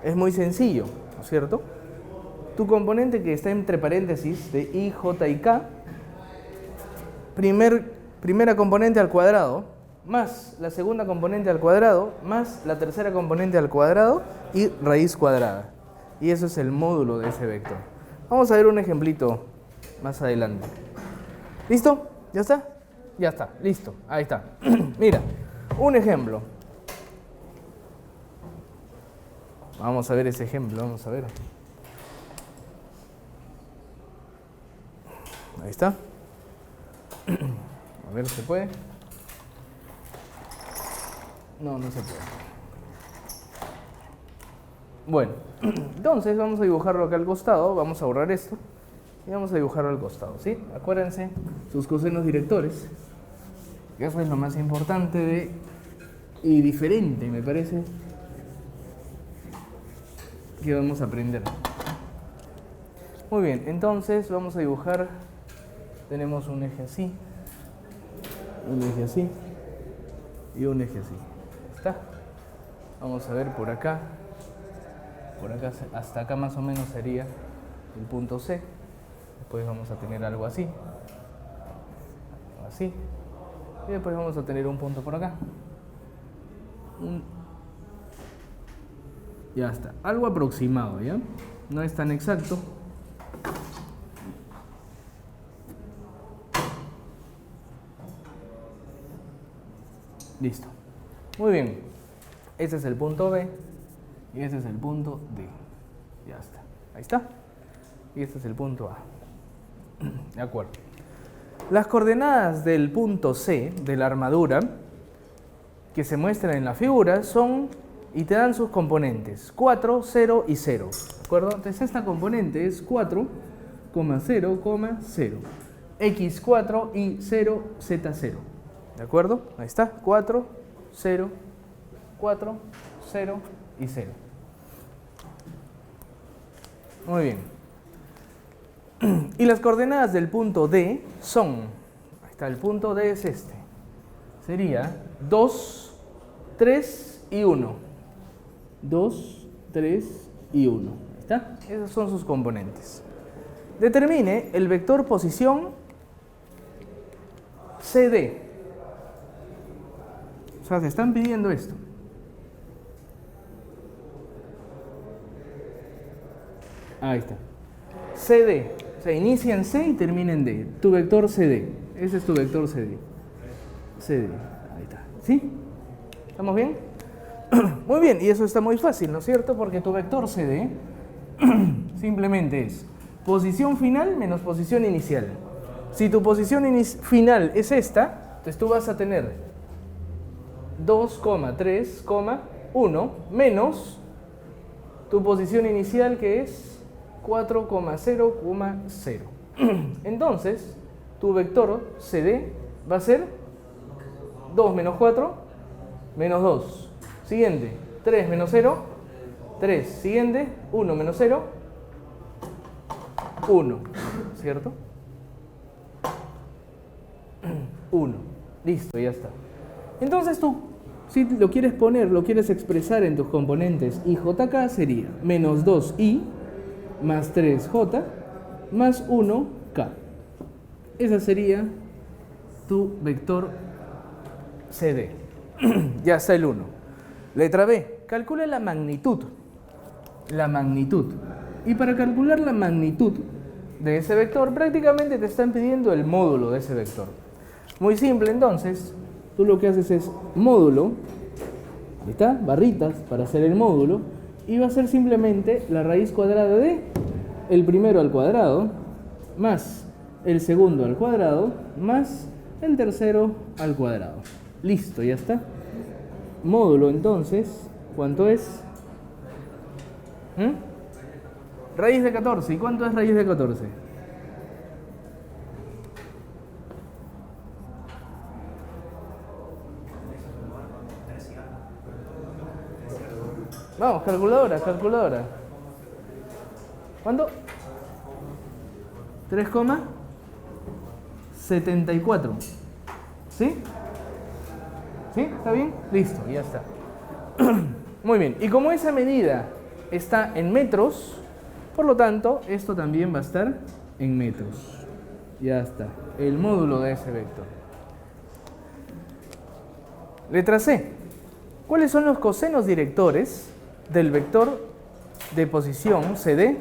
Es muy sencillo, ¿no es cierto? Tu componente que está entre paréntesis de I, J y K, primera componente al cuadrado, más la segunda componente al cuadrado, más la tercera componente al cuadrado y raíz cuadrada. Y eso es el módulo de ese vector. Vamos a ver un ejemplito más adelante. ¿Listo? ¿Ya está? Ya está, listo. Ahí está. Mira, un ejemplo. Vamos a ver ese ejemplo, vamos a ver. Ahí está. A ver, ¿se puede? No, no se puede. Bueno, entonces vamos a dibujarlo acá al costado. Vamos a borrar esto. Y vamos a dibujarlo al costado, ¿sí? Acuérdense, sus cosenos directores. Eso es lo más importante y diferente, me parece, que vamos a aprender. Muy bien, entonces vamos a dibujar. Tenemos un eje así, un eje así y un eje así. ¿Está? Vamos a ver por acá. Por acá hasta acá más o menos sería el punto C. Después vamos a tener algo así. Así. Y después vamos a tener un punto por acá. Ya está. Algo aproximado, ¿ya? No es tan exacto. Listo. Muy bien. Ese es el punto B. Y ese es el punto D. Ya está. Ahí está. Y este es el punto A. De acuerdo. Las coordenadas del punto C de la armadura que se muestran en la figura son, y te dan sus componentes, 4, 0 y 0. ¿De acuerdo? Entonces esta componente es 4, 0, 0. X4 y 0, Z0. ¿De acuerdo? Ahí está. 4, 0, 4, 0 y 0. Muy bien. Y las coordenadas del punto D son, ahí está, el punto D es este. Sería 2, 3 y 1. 2, 3 y 1. Ahí está. Esos son sus componentes. Determine el vector posición CD. O sea, te están pidiendo esto. Ahí está. CD. O sea, inicia en C y termina en D. Tu vector CD. Ese es tu vector CD. CD. Ahí está. ¿Sí? ¿Estamos bien? Muy bien. Y eso está muy fácil, ¿no es cierto? Porque tu vector CD simplemente es posición final menos posición inicial. Si tu posición final es esta, entonces tú vas a tener 2, 3, 1 menos tu posición inicial, que es 4, 0, 0. Entonces, tu vector CD va a ser 2 menos 4, menos 2. Siguiente, 3 menos 0, 3. Siguiente, 1 menos 0, 1. ¿Cierto? 1. Listo, ya está. Entonces tú, si lo quieres poner, lo quieres expresar en tus componentes IJK, sería menos 2I más 3J más 1K. Esa sería tu vector CD. Ya está el 1. Letra B. Calcula la magnitud. La magnitud. Y para calcular la magnitud de ese vector, prácticamente te están pidiendo el módulo de ese vector. Muy simple, entonces, tú lo que haces es módulo. Ahí está, barritas para hacer el módulo. Y va a ser simplemente la raíz cuadrada de el primero al cuadrado, más el segundo al cuadrado, más el tercero al cuadrado. Listo, ya está. Módulo, entonces, ¿cuánto es? Raíz de 14. ¿Y cuánto es raíz de 14? Vamos, calculadora, calculadora. ¿Cuánto? 3,74. ¿Sí? ¿Sí? ¿Está bien? Listo, ya está. Muy bien. Y como esa medida está en metros, por lo tanto, esto también va a estar en metros. Ya está. El módulo de ese vector. Letra C. ¿Cuáles son los cosenos directores del vector de posición CD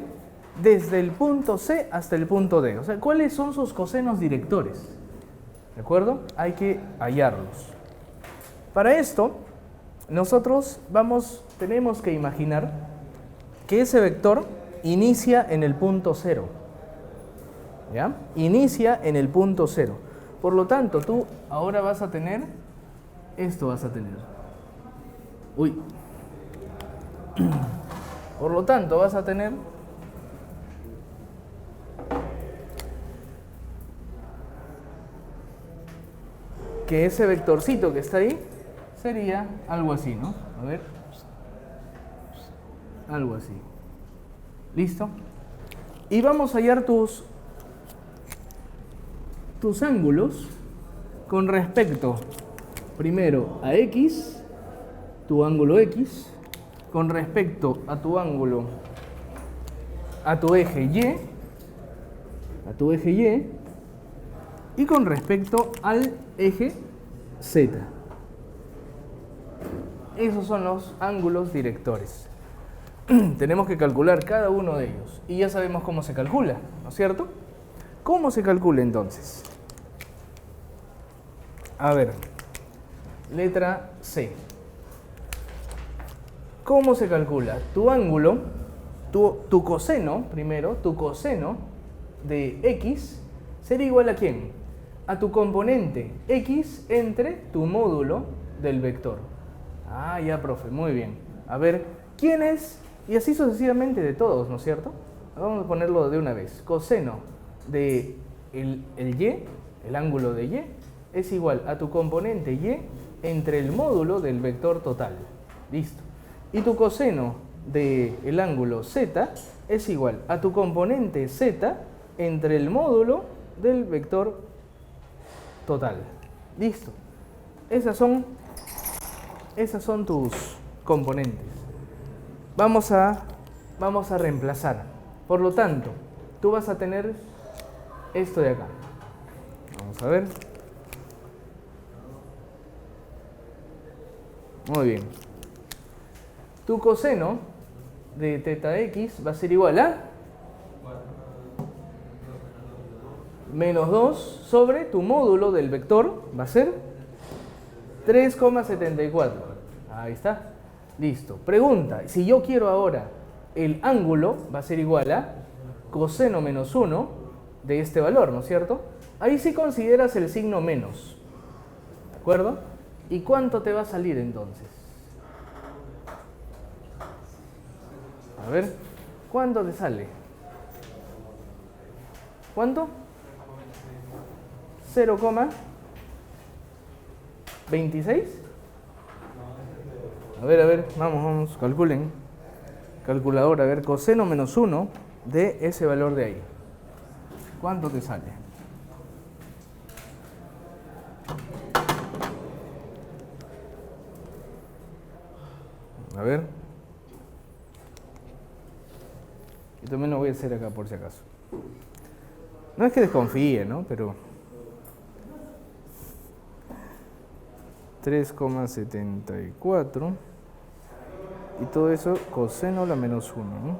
desde el punto C hasta el punto D? O sea, ¿cuáles son sus cosenos directores? ¿De acuerdo? Hay que hallarlos. Para esto, nosotros tenemos que imaginar que ese vector inicia en el punto 0. ¿Ya? Inicia en el punto 0. Por lo tanto, tú ahora vas a tener, esto vas a tener. Uy. Por lo tanto, vas a tener que ese vectorcito que está ahí sería algo así, ¿no? A ver. Algo así. ¿Listo? Y vamos a hallar tus ángulos con respecto, primero, a X, tu ángulo X, con respecto a tu ángulo, a tu eje Y, y con respecto al eje Z. Esos son los ángulos directores. Tenemos que calcular cada uno de ellos. Y ya sabemos cómo se calcula, ¿no es cierto? ¿Cómo se calcula entonces? A ver, letra C. ¿Cómo se calcula? Tu ángulo, tu coseno, primero, tu coseno de X será igual a ¿quién? A tu componente X entre tu módulo del vector. Ah, ya, profe, muy bien. A ver, ¿quién es? Y así sucesivamente de todos, ¿no es cierto? Vamos a ponerlo de una vez. Coseno de el Y, el ángulo de Y, es igual a tu componente Y entre el módulo del vector total. Listo. Y tu coseno del ángulo Z es igual a tu componente Z entre el módulo del vector total. Listo. Esas son tus componentes. Vamos a reemplazar. Por lo tanto, tú vas a tener esto de acá. Vamos a ver. Muy bien. Tu coseno de teta X va a ser igual a menos 2 sobre tu módulo del vector, va a ser 3,74. Ahí está. Listo. Pregunta, si yo quiero ahora el ángulo, va a ser igual a coseno menos 1 de este valor, ¿no es cierto? Ahí sí consideras el signo menos. ¿De acuerdo? ¿Y cuánto te va a salir entonces? A ver, ¿cuánto te sale? ¿Cuánto? 0,26. A ver, vamos, calculen. Calculadora, a ver, coseno menos 1 de ese valor de ahí. ¿Cuánto te sale? A ver. Yo también lo voy a hacer acá por si acaso. No es que desconfíe, ¿no? Pero 3,74 y todo eso coseno la menos 1, ¿no?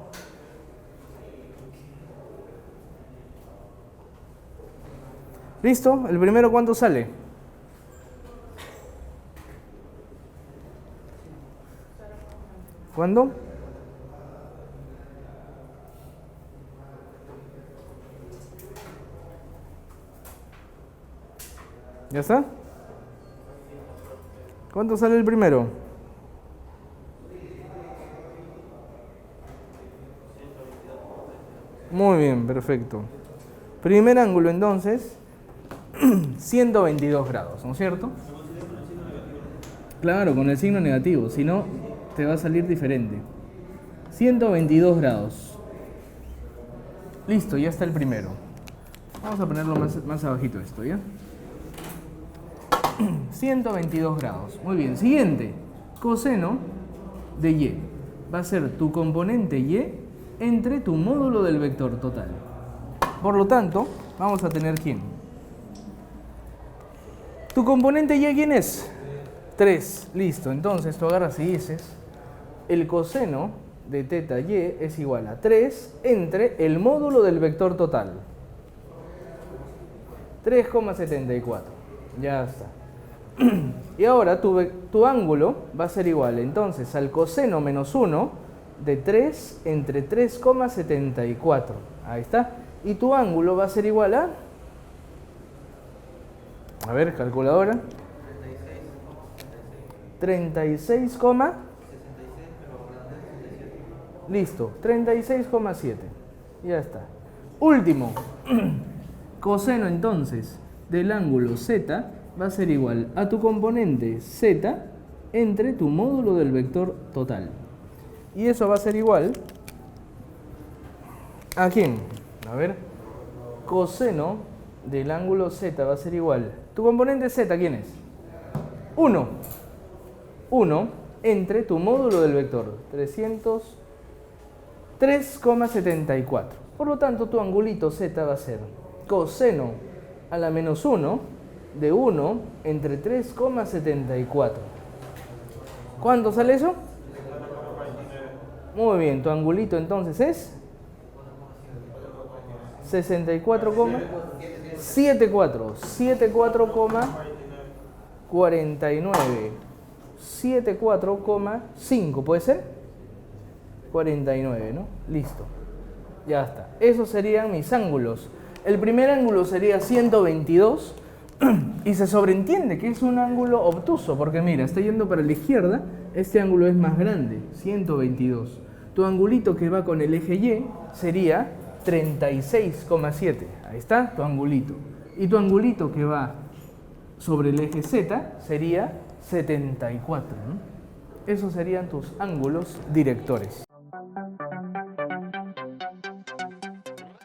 ¿Listo? ¿El primero cuánto sale? ¿Cuándo? ¿Ya está? ¿Cuánto sale el primero? Muy bien, perfecto. Primer ángulo entonces, 122 grados, ¿no es cierto? Claro, con el signo negativo, si no te va a salir diferente. 122 grados. Listo, ya está el primero. Vamos a ponerlo más abajito esto, ¿ya? 122 grados. Muy bien, siguiente. Coseno de y. Va a ser tu componente y entre tu módulo del vector total. Por lo tanto, vamos a tener ¿quién? ¿Tu componente y quién es? 3. Listo. Entonces tú agarras y dices, el coseno de teta y es igual a 3 entre el módulo del vector total. 3,74. Ya está. Y ahora tu ángulo va a ser igual entonces al coseno menos 1 de 3 entre 3,74. Ahí está. Y tu ángulo va a ser igual a ver, calculadora. 36, listo, 36,7. Ya está. Último. Coseno entonces del ángulo z va a ser igual a tu componente z entre tu módulo del vector total. Y eso va a ser igual ¿a quién? A ver, coseno del ángulo z va a ser igual. ¿Tu componente z quién es? 1. 1 entre tu módulo del vector, 3,74. Por lo tanto, tu angulito z va a ser coseno a la menos 1 de 1 entre 3,74. ¿Cuánto sale eso? Muy bien, tu angulito entonces es 64,74. 74,49. 74,5, ¿puede ser? 49, ¿no? Listo. Ya está. Esos serían mis ángulos. El primer ángulo sería 122 y se sobreentiende que es un ángulo obtuso porque mira, está yendo para la izquierda, este ángulo es más grande, 122. Tu angulito que va con el eje Y sería 36,7. Ahí está tu angulito. Y tu angulito que va sobre el eje Z sería 74, ¿no? Esos serían tus ángulos directores.